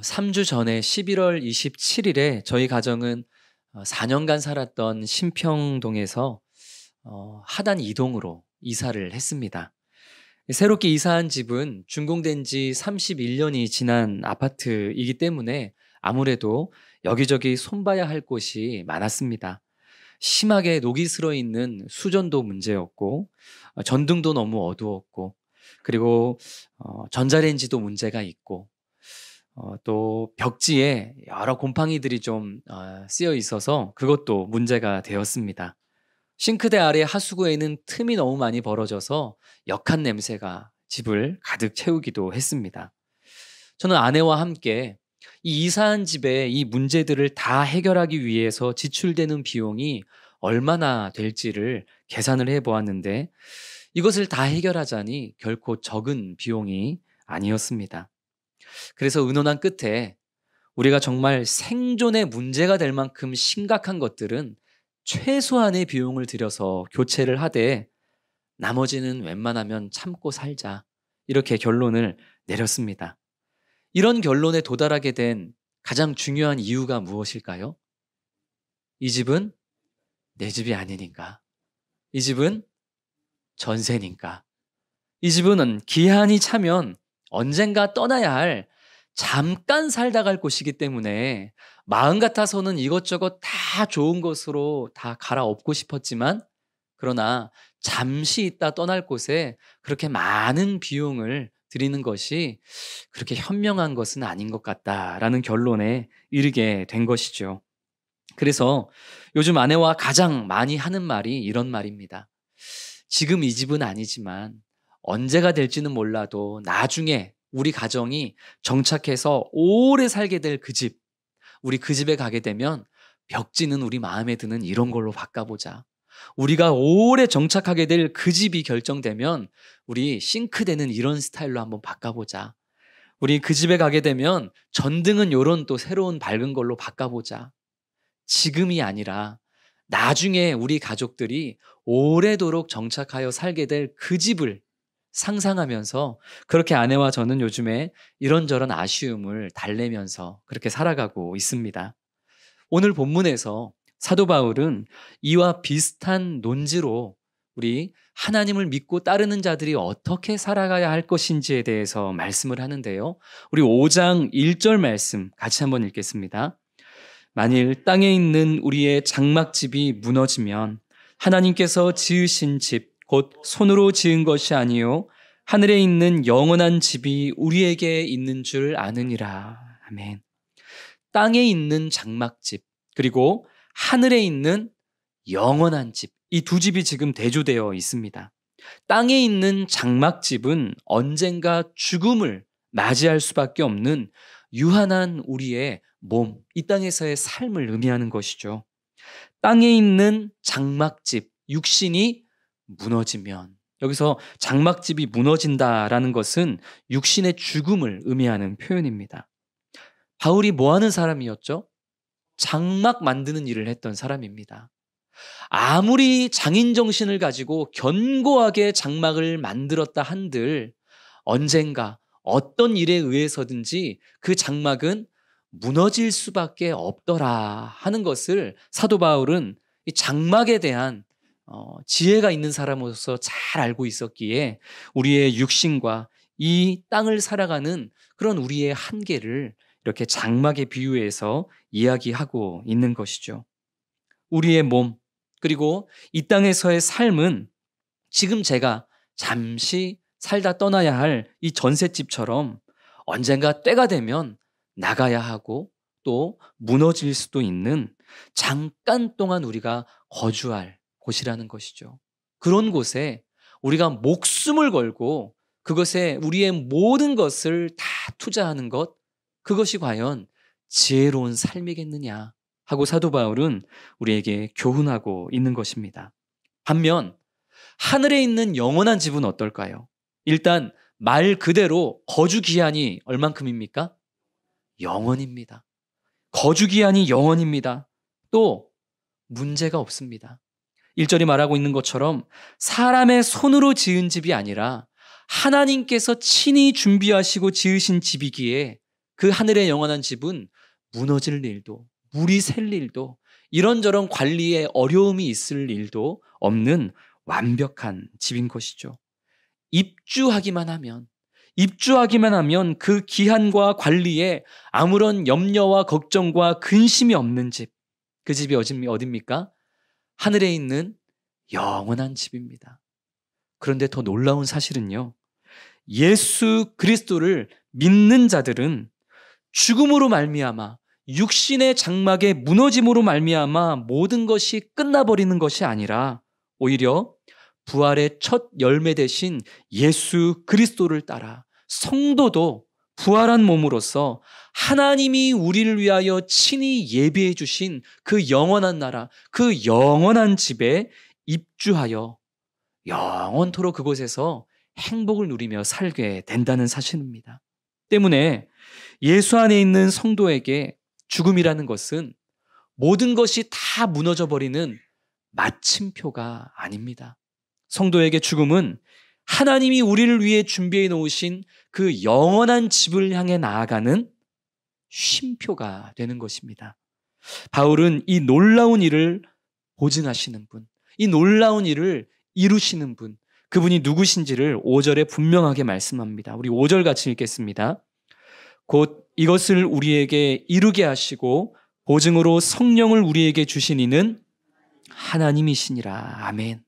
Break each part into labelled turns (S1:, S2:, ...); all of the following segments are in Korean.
S1: 3주 전에 11월 27일에 저희 가정은 4년간 살았던 신평동에서 하단 2동으로 이사를 했습니다. 새롭게 이사한 집은 준공된 지 31년이 지난 아파트이기 때문에 아무래도 여기저기 손봐야 할 곳이 많았습니다. 심하게 녹이 슬어 있는 수전도 문제였고, 전등도 너무 어두웠고, 그리고 전자레인지도 문제가 있고, 또 벽지에 여러 곰팡이들이 좀 쓰여 있어서 그것도 문제가 되었습니다. 싱크대 아래 하수구에는 틈이 너무 많이 벌어져서 역한 냄새가 집을 가득 채우기도 했습니다. 저는 아내와 함께 이 이사한 집의 이 문제들을 다 해결하기 위해서 지출되는 비용이 얼마나 될지를 계산을 해 보았는데, 이것을 다 해결하자니 결코 적은 비용이 아니었습니다. 그래서 의논한 끝에 우리가 정말 생존에 문제가 될 만큼 심각한 것들은 최소한의 비용을 들여서 교체를 하되 나머지는 웬만하면 참고 살자, 이렇게 결론을 내렸습니다. 이런 결론에 도달하게 된 가장 중요한 이유가 무엇일까요? 이 집은 내 집이 아니니까. 이 집은 전세니까. 이 집은 기한이 차면 언젠가 떠나야 할, 잠깐 살다 갈 곳이기 때문에 마음 같아서는 이것저것 다 좋은 것으로 다 갈아엎고 싶었지만, 그러나 잠시 있다 떠날 곳에 그렇게 많은 비용을 들이는 것이 그렇게 현명한 것은 아닌 것 같다라는 결론에 이르게 된 것이죠. 그래서 요즘 아내와 가장 많이 하는 말이 이런 말입니다. 지금 이 집은 아니지만 언제가 될지는 몰라도 나중에 우리 가정이 정착해서 오래 살게 될 그 집, 우리 그 집에 가게 되면 벽지는 우리 마음에 드는 이런 걸로 바꿔보자. 우리가 오래 정착하게 될 그 집이 결정되면 우리 싱크대는 이런 스타일로 한번 바꿔보자. 우리 그 집에 가게 되면 전등은 요런 또 새로운 밝은 걸로 바꿔보자. 지금이 아니라 나중에 우리 가족들이 오래도록 정착하여 살게 될 그 집을 상상하면서, 그렇게 아내와 저는 요즘에 이런저런 아쉬움을 달래면서 그렇게 살아가고 있습니다. 오늘 본문에서 사도 바울은 이와 비슷한 논지로 우리 하나님을 믿고 따르는 자들이 어떻게 살아가야 할 것인지에 대해서 말씀을 하는데요. 우리 5장 1절 말씀 같이 한번 읽겠습니다. 만일 땅에 있는 우리의 장막집이 무너지면 하나님께서 지으신 집, 곧 손으로 지은 것이 아니요 하늘에 있는 영원한 집이 우리에게 있는 줄 아느니라. 아멘. 땅에 있는 장막집, 그리고 하늘에 있는 영원한 집, 이 두 집이 지금 대조되어 있습니다. 땅에 있는 장막집은 언젠가 죽음을 맞이할 수밖에 없는 유한한 우리의 몸, 이 땅에서의 삶을 의미하는 것이죠. 땅에 있는 장막집, 육신이 무너지면, 여기서 장막집이 무너진다라는 것은 육신의 죽음을 의미하는 표현입니다. 바울이 뭐 하는 사람이었죠? 장막 만드는 일을 했던 사람입니다. 아무리 장인 정신을 가지고 견고하게 장막을 만들었다 한들 언젠가 어떤 일에 의해서든지 그 장막은 무너질 수밖에 없더라 하는 것을 사도 바울은 이 장막에 대한 지혜가 있는 사람으로서 잘 알고 있었기에 우리의 육신과 이 땅을 살아가는 그런 우리의 한계를 이렇게 장막에 비유해서 이야기하고 있는 것이죠. 우리의 몸, 그리고 이 땅에서의 삶은 지금 제가 잠시 살다 떠나야 할 이 전셋집처럼 언젠가 때가 되면 나가야 하고 또 무너질 수도 있는, 잠깐 동안 우리가 거주할 곳이라는 것이죠. 그런 곳에 우리가 목숨을 걸고 그것에 우리의 모든 것을 다 투자하는 것, 그것이 과연 지혜로운 삶이겠느냐 하고 사도 바울은 우리에게 교훈하고 있는 것입니다. 반면 하늘에 있는 영원한 집은 어떨까요? 일단 말 그대로 거주 기한이 얼만큼입니까? 영원입니다. 거주 기한이 영원입니다. 또 문제가 없습니다. 1절이 말하고 있는 것처럼 사람의 손으로 지은 집이 아니라 하나님께서 친히 준비하시고 지으신 집이기에 그 하늘의 영원한 집은 무너질 일도, 물이 샐 일도, 이런저런 관리에 어려움이 있을 일도 없는 완벽한 집인 것이죠. 입주하기만 하면 그 기한과 관리에 아무런 염려와 걱정과 근심이 없는 집, 그 집이 어딥니까? 하늘에 있는 영원한 집입니다. 그런데 더 놀라운 사실은요, 예수 그리스도를 믿는 자들은 죽음으로 말미암아, 육신의 장막의 무너짐으로 말미암아 모든 것이 끝나버리는 것이 아니라 오히려 부활의 첫 열매 되신 예수 그리스도를 따라 성도도 부활한 몸으로서 하나님이 우리를 위하여 친히 예비해 주신 그 영원한 나라, 그 영원한 집에 입주하여 영원토록 그곳에서 행복을 누리며 살게 된다는 사실입니다. 때문에 예수 안에 있는 성도에게 죽음이라는 것은 모든 것이 다 무너져 버리는 마침표가 아닙니다. 성도에게 죽음은 하나님이 우리를 위해 준비해 놓으신 그 영원한 집을 향해 나아가는 쉼표가 되는 것입니다. 바울은 이 놀라운 일을 보증하시는 분, 이 놀라운 일을 이루시는 분, 그분이 누구신지를 5절에 분명하게 말씀합니다. 우리 5절 같이 읽겠습니다. 곧 이것을 우리에게 이루게 하시고 보증으로 성령을 우리에게 주신 이는 하나님이시니라. 아멘.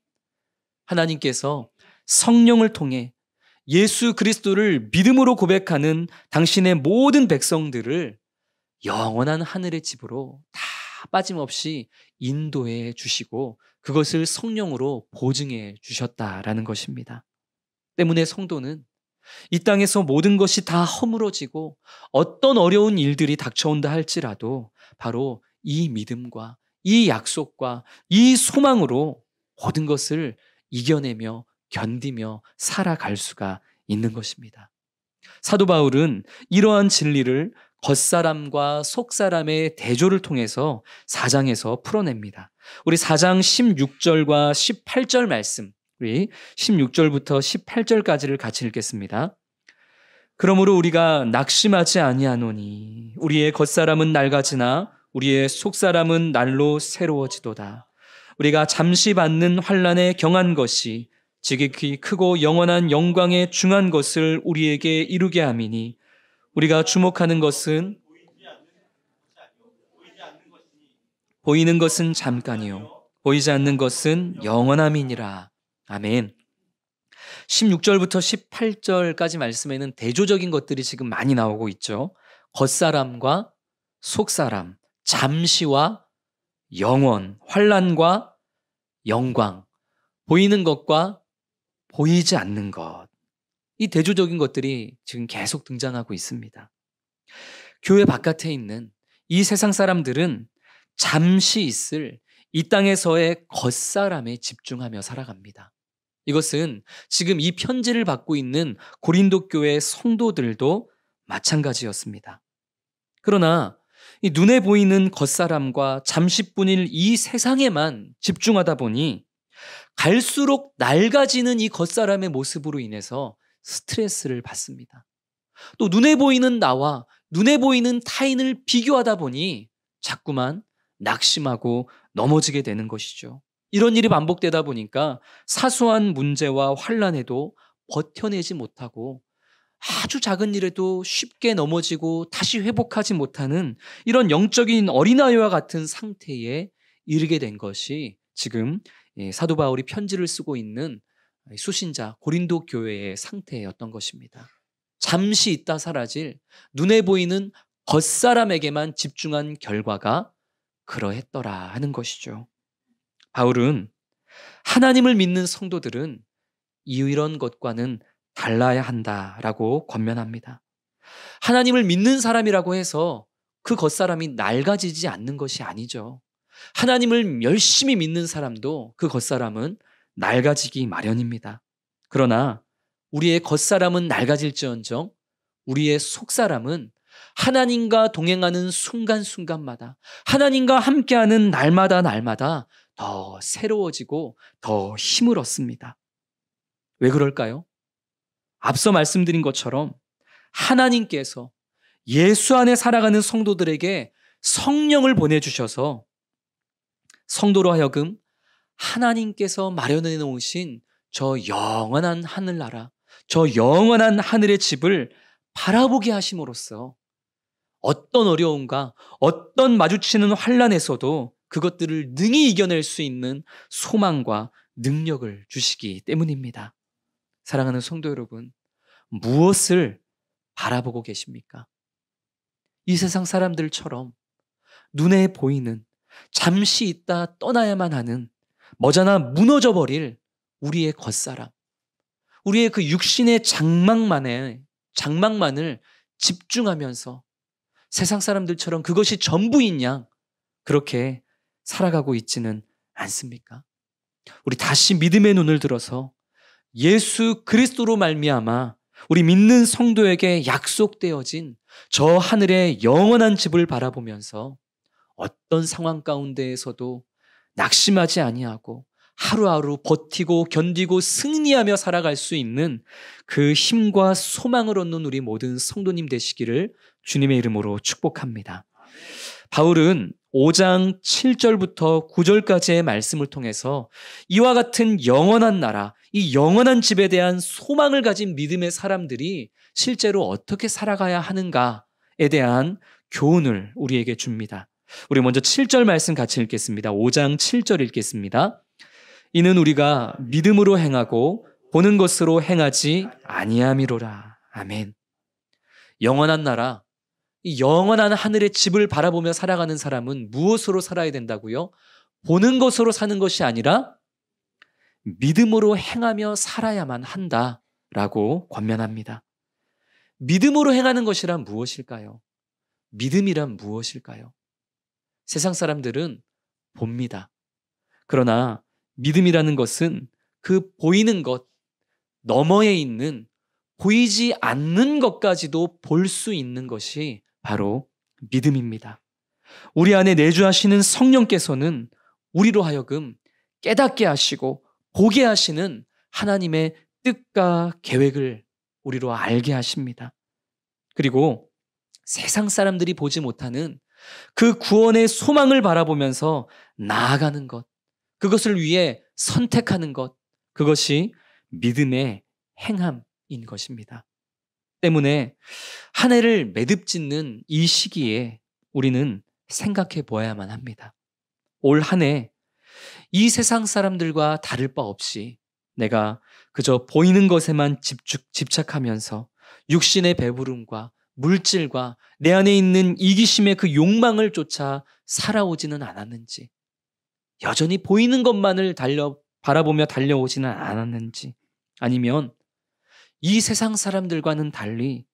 S1: 하나님께서 성령을 통해 예수 그리스도를 믿음으로 고백하는 당신의 모든 백성들을 영원한 하늘의 집으로 다 빠짐없이 인도해 주시고 그것을 성령으로 보증해 주셨다라는 것입니다. 때문에 성도는 이 땅에서 모든 것이 다 허물어지고 어떤 어려운 일들이 닥쳐온다 할지라도 바로 이 믿음과 이 약속과 이 소망으로 모든 것을 이겨내며 견디며 살아갈 수가 있는 것입니다. 사도 바울은 이러한 진리를 겉사람과 속사람의 대조를 통해서 4장에서 풀어냅니다. 우리 4장 16절과 18절 말씀, 우리 16절부터 18절까지를 같이 읽겠습니다. 그러므로 우리가 낙심하지 아니하노니 우리의 겉사람은 낡아지나 우리의 속사람은 날로 새로워지도다. 우리가 잠시 받는 환난에 경한 것이 지극히 크고 영원한 영광에 중한 것을 우리에게 이루게 함이니 우리가 주목하는 것은 보이는 것은 잠깐이요 보이지 않는 것은 영원함이니라. 아멘. 16절부터 18절까지 말씀에는 대조적인 것들이 지금 많이 나오고 있죠. 겉사람과 속사람, 잠시와 영원, 환난과 영광, 보이는 것과 보이지 않는 것. 이 대조적인 것들이 지금 계속 등장하고 있습니다. 교회 바깥에 있는 이 세상 사람들은 잠시 있을 이 땅에서의 겉사람에 집중하며 살아갑니다. 이것은 지금 이 편지를 받고 있는 고린도 교회 성도들도 마찬가지였습니다. 그러나 이 눈에 보이는 겉사람과 잠시뿐일 이 세상에만 집중하다 보니 갈수록 낡아지는 이 겉사람의 모습으로 인해서 스트레스를 받습니다. 또 눈에 보이는 나와 눈에 보이는 타인을 비교하다 보니 자꾸만 낙심하고 넘어지게 되는 것이죠. 이런 일이 반복되다 보니까 사소한 문제와 환난에도 버텨내지 못하고 아주 작은 일에도 쉽게 넘어지고 다시 회복하지 못하는 이런 영적인 어린아이와 같은 상태에 이르게 된 것이 지금 사도 바울이 편지를 쓰고 있는 수신자 고린도 교회의 상태였던 것입니다. 잠시 있다 사라질 눈에 보이는 겉사람에게만 집중한 결과가 그러했더라 하는 것이죠. 바울은 하나님을 믿는 성도들은 이런 것과는 달라야 한다라고 권면합니다. 하나님을 믿는 사람이라고 해서 그 겉사람이 낡아지지 않는 것이 아니죠. 하나님을 열심히 믿는 사람도 그 겉사람은 낡아지기 마련입니다. 그러나 우리의 겉사람은 낡아질지언정 우리의 속사람은 하나님과 동행하는 순간순간마다 하나님과 함께하는 날마다 더 새로워지고 더 힘을 얻습니다. 왜 그럴까요? 앞서 말씀드린 것처럼 하나님께서 예수 안에 살아가는 성도들에게 성령을 보내주셔서 성도로 하여금 하나님께서 마련해 놓으신 저 영원한 하늘나라, 저 영원한 하늘의 집을 바라보게 하심으로써 어떤 어려움과 어떤 마주치는 환난에서도 그것들을 능히 이겨낼 수 있는 소망과 능력을 주시기 때문입니다. 사랑하는 성도 여러분, 무엇을 바라보고 계십니까? 이 세상 사람들처럼 눈에 보이는, 잠시 있다 떠나야만 하는, 머지않아 무너져 버릴 우리의 겉사람, 우리의 그 육신의 장막만을 집중하면서 세상 사람들처럼 그것이 전부인 양 그렇게 살아가고 있지는 않습니까? 우리 다시 믿음의 눈을 들어서 예수 그리스도로 말미암아 우리 믿는 성도에게 약속되어진 저 하늘의 영원한 집을 바라보면서 어떤 상황 가운데에서도 낙심하지 아니하고 하루하루 버티고 견디고 승리하며 살아갈 수 있는 그 힘과 소망을 얻는 우리 모든 성도님 되시기를 주님의 이름으로 축복합니다. 바울은 5장 7절부터 9절까지의 말씀을 통해서 이와 같은 영원한 나라, 이 영원한 집에 대한 소망을 가진 믿음의 사람들이 실제로 어떻게 살아가야 하는가에 대한 교훈을 우리에게 줍니다. 우리 먼저 7절 말씀 같이 읽겠습니다. 5장 7절 읽겠습니다. 이는 우리가 믿음으로 행하고 보는 것으로 행하지 아니함이로라. 아멘. 영원한 나라, 이 영원한 하늘의 집을 바라보며 살아가는 사람은 무엇으로 살아야 된다고요? 보는 것으로 사는 것이 아니라 믿음으로 행하며 살아야만 한다라고 권면합니다. 믿음으로 행하는 것이란 무엇일까요? 믿음이란 무엇일까요? 세상 사람들은 봅니다. 그러나 믿음이라는 것은 그 보이는 것 너머에 있는 보이지 않는 것까지도 볼 수 있는 것이 바로 믿음입니다. 우리 안에 내주하시는 성령께서는 우리로 하여금 깨닫게 하시고 보게 하시는 하나님의 뜻과 계획을 우리로 알게 하십니다. 그리고 세상 사람들이 보지 못하는 그 구원의 소망을 바라보면서 나아가는 것, 그것을 위해 선택하는 것, 그것이 믿음의 행함인 것입니다. 때문에 한 해를 매듭짓는 이 시기에 우리는 생각해 보아야만 합니다. 올 한 해 이 세상 사람들과 다를 바 없이 내가 그저 보이는 것에만 집착하면서 육신의 배부름과 물질과 내 안에 있는 이기심의 그 욕망을 쫓아 살아오지는 않았는지, 여전히 보이는 것만을 바라보며 달려오지는 않았는지, 아니면 이 세상 사람들과는 달리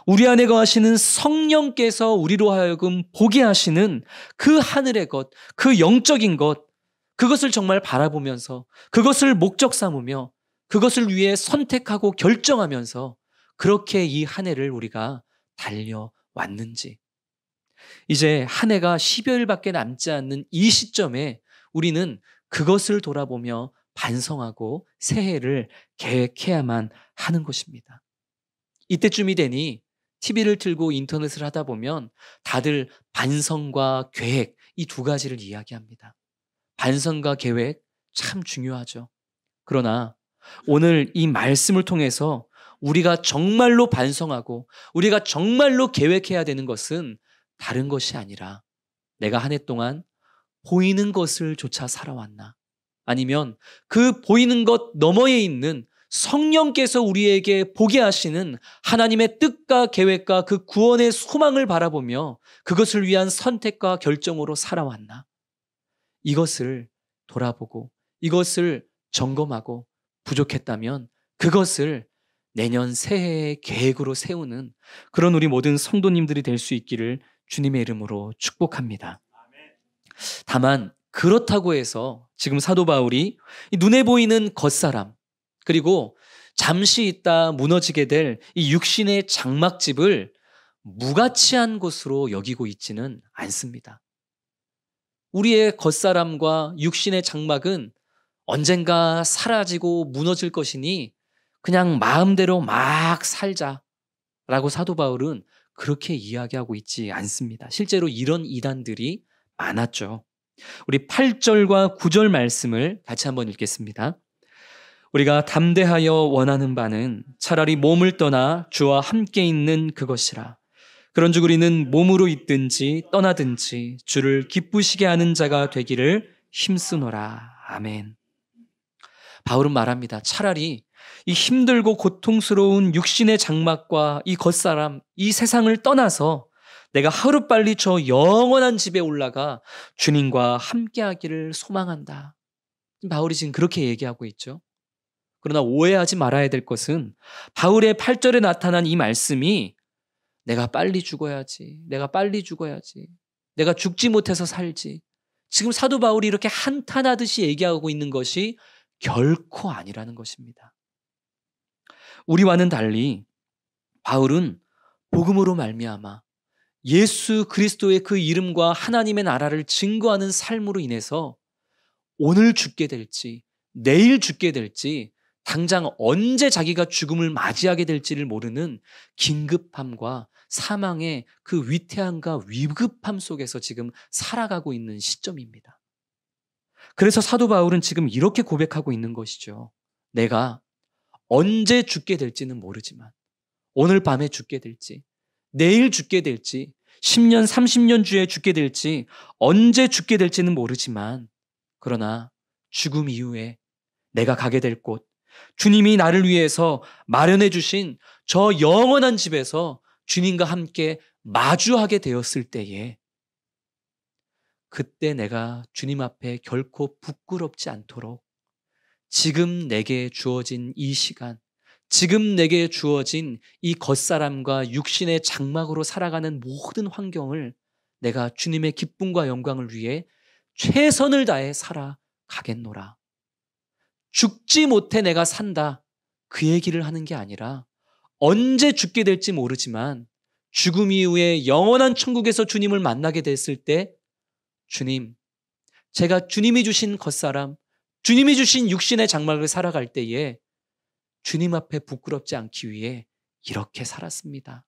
S1: 우리 안에 거하시는 성령께서 우리로 하여금 보게 하시는 그 하늘의 것, 그 영적인 것, 그것을 정말 바라보면서 그것을 목적 삼으며 그것을 위해 선택하고 결정하면서 그렇게 이 한 해를 우리가 달려왔는지, 이제 한 해가 10여일밖에 남지 않는 이 시점에 우리는 그것을 돌아보며 반성하고 새해를 계획해야만 하는 것입니다. 이때쯤이 되니 TV를 틀고 인터넷을 하다 보면 다들 반성과 계획, 이 두 가지를 이야기합니다. 반성과 계획 참 중요하죠. 그러나 오늘 이 말씀을 통해서 우리가 정말로 반성하고 우리가 정말로 계획해야 되는 것은 다른 것이 아니라 내가 한 해 동안 보이는 것을 조차 살아왔나? 아니면 그 보이는 것 너머에 있는 성령께서 우리에게 보게 하시는 하나님의 뜻과 계획과 그 구원의 소망을 바라보며 그것을 위한 선택과 결정으로 살아왔나? 이것을 돌아보고 이것을 점검하고 부족했다면 그것을 내년 새해의 계획으로 세우는 그런 우리 모든 성도님들이 될 수 있기를 주님의 이름으로 축복합니다. 다만 그렇다고 해서 지금 사도 바울이 눈에 보이는 겉사람, 그리고 잠시 있다 무너지게 될 이 육신의 장막집을 무가치한 것으로 여기고 있지는 않습니다. 우리의 겉사람과 육신의 장막은 언젠가 사라지고 무너질 것이니 그냥 마음대로 막 살자라고 사도 바울은 그렇게 이야기하고 있지 않습니다. 실제로 이런 이단들이 많았죠. 우리 8절과 9절 말씀을 같이 한번 읽겠습니다. 우리가 담대하여 원하는 바는 차라리 몸을 떠나 주와 함께 있는 그것이라. 그런즉 우리는 몸으로 있든지 떠나든지 주를 기쁘시게 하는 자가 되기를 힘쓰노라. 아멘. 바울은 말합니다. 차라리 이 힘들고 고통스러운 육신의 장막과 이 겉사람, 이 세상을 떠나서 내가 하루빨리 저 영원한 집에 올라가 주님과 함께하기를 소망한다. 바울이 지금 그렇게 얘기하고 있죠. 그러나 오해하지 말아야 될 것은 바울의 8절에 나타난 이 말씀이 내가 빨리 죽어야지, 내가 빨리 죽어야지, 내가 죽지 못해서 살지. 지금 사도 바울이 이렇게 한탄하듯이 얘기하고 있는 것이 결코 아니라는 것입니다. 우리와는 달리 바울은 복음으로 말미암아 예수 그리스도의 그 이름과 하나님의 나라를 증거하는 삶으로 인해서 오늘 죽게 될지 내일 죽게 될지 당장 언제 자기가 죽음을 맞이하게 될지를 모르는 긴급함과 사망의 그 위태함과 위급함 속에서 지금 살아가고 있는 시점입니다. 그래서 사도 바울은 지금 이렇게 고백하고 있는 것이죠. 내가 언제 죽게 될지는 모르지만 오늘 밤에 죽게 될지 내일 죽게 될지 10년 30년 주에 죽게 될지 언제 죽게 될지는 모르지만 그러나 죽음 이후에 내가 가게 될 곳 주님이 나를 위해서 마련해 주신 저 영원한 집에서 주님과 함께 마주하게 되었을 때에 그때 내가 주님 앞에 결코 부끄럽지 않도록 지금 내게 주어진 이 시간, 지금 내게 주어진 이 겉사람과 육신의 장막으로 살아가는 모든 환경을 내가 주님의 기쁨과 영광을 위해 최선을 다해 살아가겠노라. 죽지 못해 내가 산다. 그 얘기를 하는 게 아니라 언제 죽게 될지 모르지만 죽음 이후에 영원한 천국에서 주님을 만나게 됐을 때 주님, 제가 주님이 주신 겉사람, 주님이 주신 육신의 장막을 살아갈 때에 주님 앞에 부끄럽지 않기 위해 이렇게 살았습니다.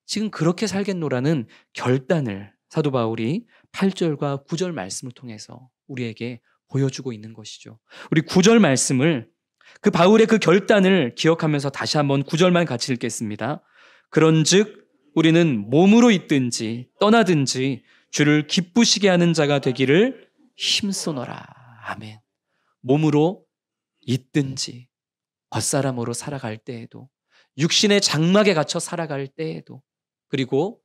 S1: 지금 그렇게 살겠노라는 결단을 사도 바울이 8절과 9절 말씀을 통해서 우리에게 보여주고 있는 것이죠. 우리 9절 말씀을 그 바울의 그 결단을 기억하면서 다시 한번 9절만 같이 읽겠습니다. 그런즉 우리는 몸으로 있든지 떠나든지 주를 기쁘시게 하는 자가 되기를 힘쓰노라. 아멘. 몸으로 있든지 겉사람으로 살아갈 때에도 육신의 장막에 갇혀 살아갈 때에도 그리고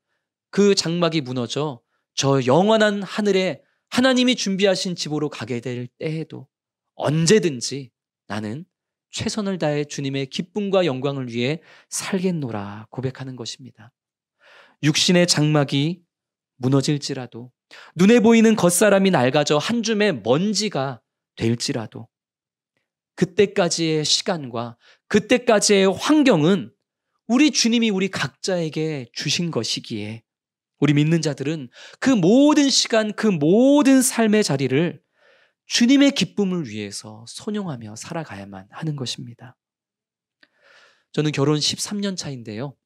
S1: 그 장막이 무너져 저 영원한 하늘에 하나님이 준비하신 집으로 가게 될 때에도 언제든지 나는 최선을 다해 주님의 기쁨과 영광을 위해 살겠노라 고백하는 것입니다. 육신의 장막이 무너질지라도 눈에 보이는 겉사람이 낡아져 한 줌의 먼지가 될지라도 그때까지의 시간과 그때까지의 환경은 우리 주님이 우리 각자에게 주신 것이기에 우리 믿는 자들은 그 모든 시간, 그 모든 삶의 자리를 주님의 기쁨을 위해서 선용하며 살아가야만 하는 것입니다. 저는 결혼 13년 차인데요.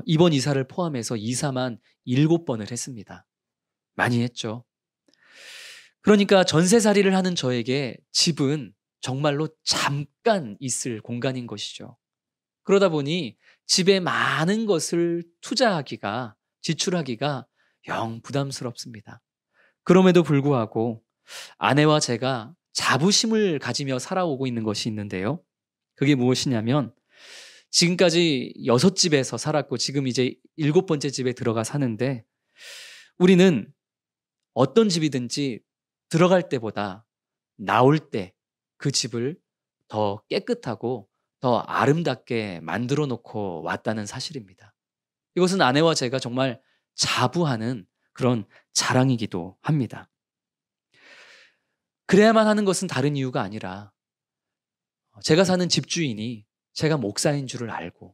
S1: 이번 이사를 포함해서 이사만 7번을 했습니다. 많이 했죠. 그러니까 전세살이를 하는 저에게 집은 정말로 잠깐 있을 공간인 것이죠. 그러다 보니 집에 많은 것을 투자하기가, 지출하기가 영 부담스럽습니다. 그럼에도 불구하고 아내와 제가 자부심을 가지며 살아오고 있는 것이 있는데요. 그게 무엇이냐면 지금까지 6집에서 살았고 지금 이제 7번째 집에 들어가 사는데 우리는 어떤 집이든지 들어갈 때보다 나올 때 그 집을 더 깨끗하고 더 아름답게 만들어 놓고 왔다는 사실입니다. 이것은 아내와 제가 정말 자부하는 그런 자랑이기도 합니다. 그래야만 하는 것은 다른 이유가 아니라 제가 사는 집주인이 제가 목사인 줄을 알고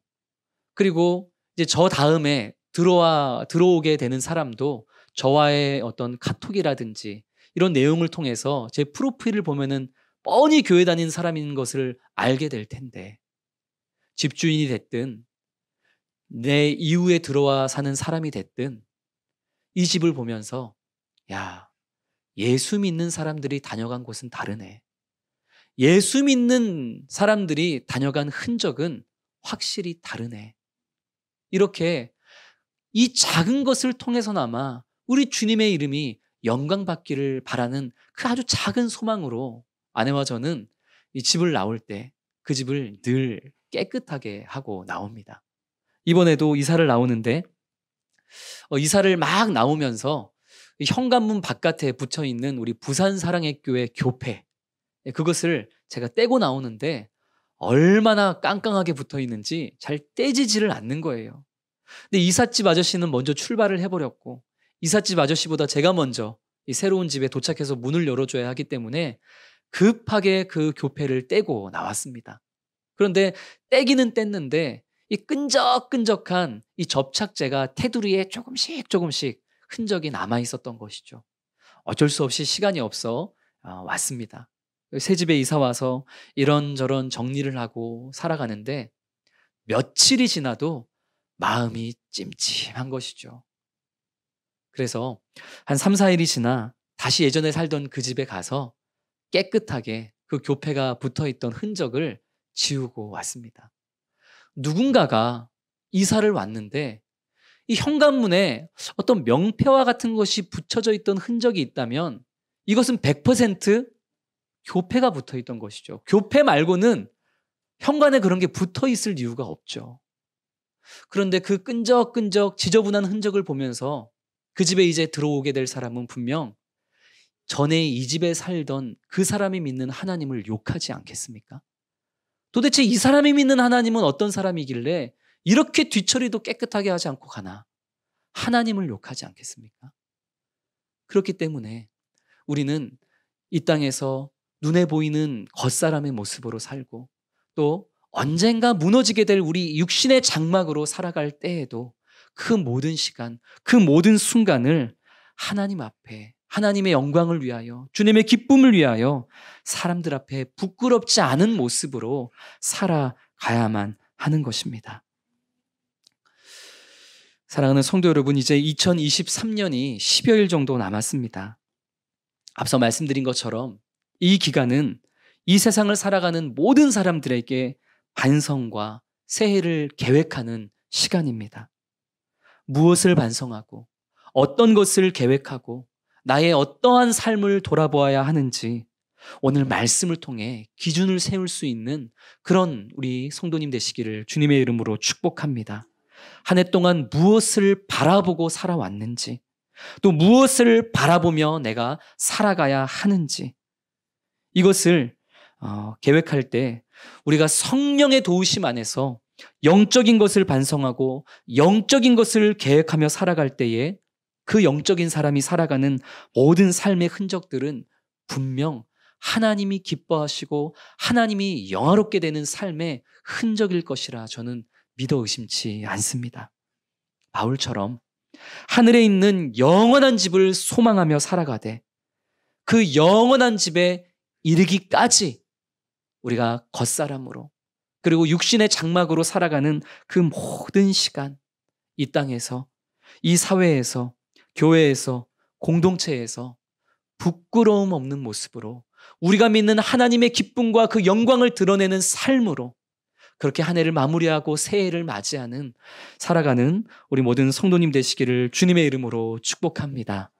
S1: 그리고 이제 저 다음에 들어오게 되는 사람도 저와의 어떤 카톡이라든지 이런 내용을 통해서 제 프로필을 보면은 뻔히 교회 다니는 사람인 것을 알게 될 텐데 집주인이 됐든 내 이후에 들어와 사는 사람이 됐든 이 집을 보면서 야, 예수 믿는 사람들이 다녀간 곳은 다르네. 예수 믿는 사람들이 다녀간 흔적은 확실히 다르네. 이렇게 이 작은 것을 통해서나마 우리 주님의 이름이 영광받기를 바라는 그 아주 작은 소망으로 아내와 저는 이 집을 나올 때 그 집을 늘 깨끗하게 하고 나옵니다. 이번에도 이사를 나오는데 이사를 막 나오면서 현관문 바깥에 붙여 있는 우리 부산 사랑의 교회 교패, 그것을 제가 떼고 나오는데 얼마나 깡깡하게 붙어 있는지 잘 떼지지를 않는 거예요. 근데 이삿집 아저씨는 먼저 출발을 해버렸고 이삿집 아저씨보다 제가 먼저 이 새로운 집에 도착해서 문을 열어줘야 하기 때문에 급하게 그 교패를 떼고 나왔습니다. 그런데 떼기는 뗐는데 이 끈적끈적한 이 접착제가 테두리에 조금씩 흔적이 남아 있었던 것이죠. 어쩔 수 없이 시간이 없어 왔습니다. 새 집에 이사 와서 이런저런 정리를 하고 살아가는데 며칠이 지나도 마음이 찜찜한 것이죠. 그래서 한 3, 4일이 지나 다시 예전에 살던 그 집에 가서 깨끗하게 그 교패가 붙어있던 흔적을 지우고 왔습니다. 누군가가 이사를 왔는데 이 현관문에 어떤 명패와 같은 것이 붙여져 있던 흔적이 있다면 이것은 100% 교패가 붙어 있던 것이죠. 교패 말고는 현관에 그런 게 붙어 있을 이유가 없죠. 그런데 그 끈적끈적 지저분한 흔적을 보면서 그 집에 이제 들어오게 될 사람은 분명 전에 이 집에 살던 그 사람이 믿는 하나님을 욕하지 않겠습니까? 도대체 이 사람이 믿는 하나님은 어떤 사람이길래 이렇게 뒤처리도 깨끗하게 하지 않고 가나? 하나님을 욕하지 않겠습니까? 그렇기 때문에 우리는 이 땅에서 눈에 보이는 겉사람의 모습으로 살고 또 언젠가 무너지게 될 우리 육신의 장막으로 살아갈 때에도 그 모든 시간, 그 모든 순간을 하나님 앞에 하나님의 영광을 위하여 주님의 기쁨을 위하여 사람들 앞에 부끄럽지 않은 모습으로 살아가야만 하는 것입니다. 사랑하는 성도 여러분, 이제 2023년이 10여일 정도 남았습니다. 앞서 말씀드린 것처럼 이 기간은 이 세상을 살아가는 모든 사람들에게 반성과 새해를 계획하는 시간입니다. 무엇을 반성하고 어떤 것을 계획하고 나의 어떠한 삶을 돌아보아야 하는지 오늘 말씀을 통해 기준을 세울 수 있는 그런 우리 성도님 되시기를 주님의 이름으로 축복합니다. 한 해 동안 무엇을 바라보고 살아왔는지 또 무엇을 바라보며 내가 살아가야 하는지 이것을 계획할 때 우리가 성령의 도우심 안에서 영적인 것을 반성하고 영적인 것을 계획하며 살아갈 때에 그 영적인 사람이 살아가는 모든 삶의 흔적들은 분명 하나님이 기뻐하시고 하나님이 영화롭게 되는 삶의 흔적일 것이라 저는 믿어 의심치 않습니다. 바울처럼 하늘에 있는 영원한 집을 소망하며 살아가되 그 영원한 집에 이르기까지 우리가 겉사람으로 그리고 육신의 장막으로 살아가는 그 모든 시간 이 땅에서 이 사회에서 교회에서 공동체에서 부끄러움 없는 모습으로 우리가 믿는 하나님의 기쁨과 그 영광을 드러내는 삶으로 그렇게 한 해를 마무리하고 새해를 맞이하는 살아가는 우리 모든 성도님 되시기를 주님의 이름으로 축복합니다.